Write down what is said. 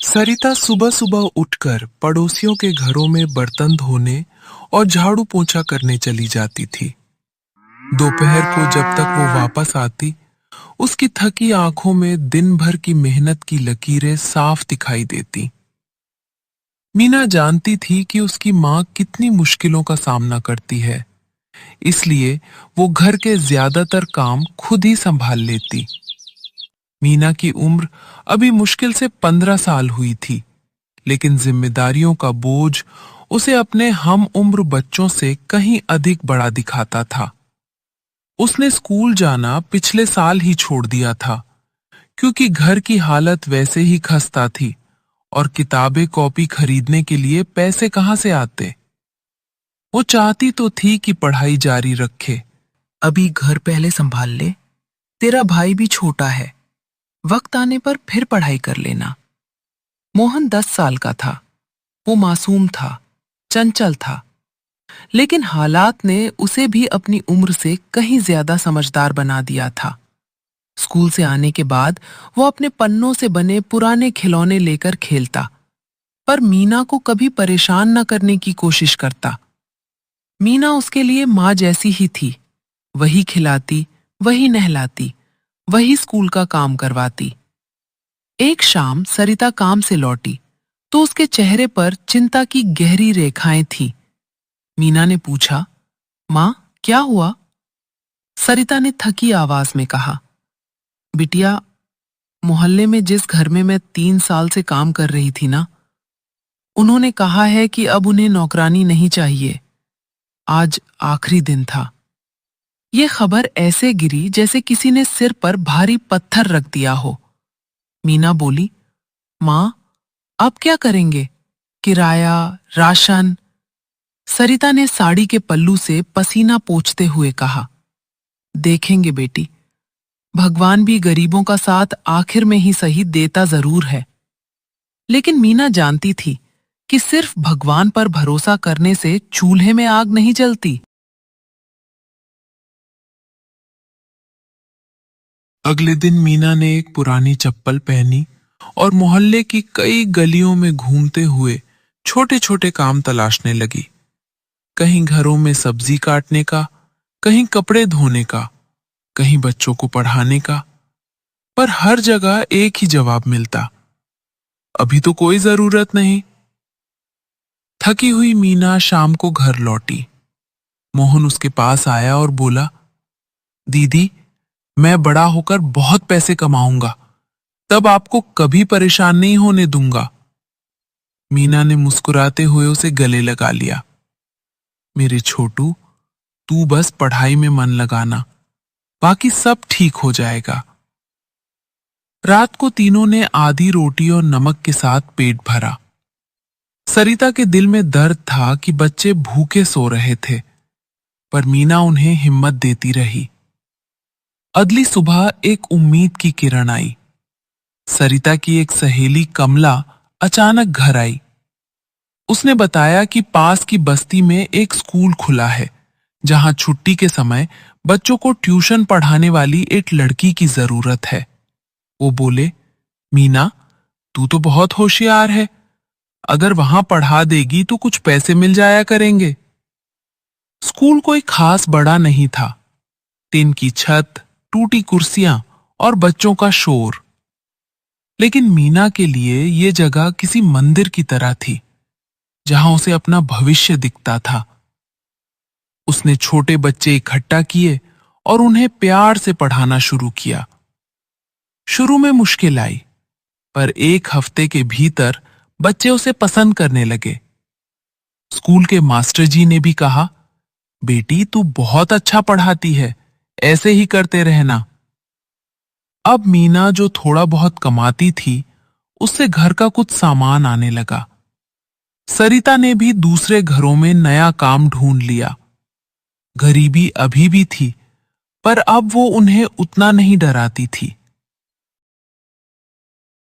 सरिता सुबह सुबह उठकर पड़ोसियों के घरों में बर्तन धोने और झाड़ू पोंछा करने चली जाती थी। दोपहर को जब तक वो वापस आती, उसकी थकी आंखों में दिन भर की मेहनत की लकीरें साफ दिखाई देती। मीना जानती थी कि उसकी माँ कितनी मुश्किलों का सामना करती है, इसलिए वो घर के ज्यादातर काम खुद ही संभाल लेती। मीना की उम्र अभी मुश्किल से 15 साल हुई थी, लेकिन जिम्मेदारियों का बोझ उसे अपने हम उम्र बच्चों से कहीं अधिक बड़ा दिखाता था। उसने स्कूल जाना पिछले साल ही छोड़ दिया था, क्योंकि घर की हालत वैसे ही खस्ता थी और किताबें कॉपी खरीदने के लिए पैसे कहां से आते। वो चाहती तो थी कि पढ़ाई जारी रखे। अभी घर पहले संभाल ले, तेरा भाई भी छोटा है, वक्त आने पर फिर पढ़ाई कर लेना। मोहन 10 साल का था। वो मासूम था, चंचल था, लेकिन हालात ने उसे भी अपनी उम्र से कहीं ज्यादा समझदार बना दिया था। स्कूल से आने के बाद वो अपने पन्नों से बने पुराने खिलौने लेकर खेलता, पर मीना को कभी परेशान न करने की कोशिश करता। मीना उसके लिए माँ जैसी ही थी, वही खिलाती, वही नहलाती, वही स्कूल का काम करवाती। एक शाम सरिता काम से लौटी तो उसके चेहरे पर चिंता की गहरी रेखाएं थीं। मीना ने पूछा, माँ क्या हुआ? सरिता ने थकी आवाज में कहा, बिटिया, मोहल्ले में जिस घर में मैं 3 साल से काम कर रही थी ना, उन्होंने कहा है कि अब उन्हें नौकरानी नहीं चाहिए। आज आखिरी दिन था। ये खबर ऐसे गिरी जैसे किसी ने सिर पर भारी पत्थर रख दिया हो। मीना बोली, माँ अब क्या करेंगे? किराया, राशन? सरिता ने साड़ी के पल्लू से पसीना पोंछते हुए कहा, देखेंगे बेटी, भगवान भी गरीबों का साथ आखिर में ही सही देता जरूर है। लेकिन मीना जानती थी कि सिर्फ भगवान पर भरोसा करने से चूल्हे में आग नहीं जलती। अगले दिन मीना ने एक पुरानी चप्पल पहनी और मोहल्ले की कई गलियों में घूमते हुए छोटे छोटे काम तलाशने लगी। कहीं घरों में सब्जी काटने का, कहीं कपड़े धोने का, कहीं बच्चों को पढ़ाने का, पर हर जगह एक ही जवाब मिलता, अभी तो कोई जरूरत नहीं। थकी हुई मीना शाम को घर लौटी। मोहन उसके पास आया और बोला, दीदी, मैं बड़ा होकर बहुत पैसे कमाऊंगा, तब आपको कभी परेशान नहीं होने दूंगा। मीना ने मुस्कुराते हुए उसे गले लगा लिया। मेरे छोटू, तू बस पढ़ाई में मन लगाना, बाकी सब ठीक हो जाएगा। रात को तीनों ने आधी रोटी और नमक के साथ पेट भरा। सरिता के दिल में दर्द था कि बच्चे भूखे सो रहे थे, पर मीना उन्हें हिम्मत देती रही। अगली सुबह एक उम्मीद की किरण आई। सरिता की एक सहेली कमला अचानक घर आई। उसने बताया कि पास की बस्ती में एक स्कूल खुला है, जहां छुट्टी के समय बच्चों को ट्यूशन पढ़ाने वाली एक लड़की की जरूरत है। वो बोले, मीना, तू तो बहुत होशियार है, अगर वहां पढ़ा देगी तो कुछ पैसे मिल जाया करेंगे। स्कूल कोई खास बड़ा नहीं था। टीन की छत, टूटी कुर्सियां और बच्चों का शोर। लेकिन मीना के लिए ये जगह किसी मंदिर की तरह थी, जहां उसे अपना भविष्य दिखता था। उसने छोटे बच्चे इकट्ठा किए और उन्हें प्यार से पढ़ाना शुरू किया। शुरू में मुश्किल आई, पर एक हफ्ते के भीतर बच्चे उसे पसंद करने लगे। स्कूल के मास्टर जी ने भी कहा, बेटी, तू बहुत अच्छा पढ़ाती है, ऐसे ही करते रहना। अब मीना जो थोड़ा बहुत कमाती थी, उससे घर का कुछ सामान आने लगा। सरिता ने भी दूसरे घरों में नया काम ढूंढ लिया। गरीबी अभी भी थी, पर अब वो उन्हें उतना नहीं डराती थी।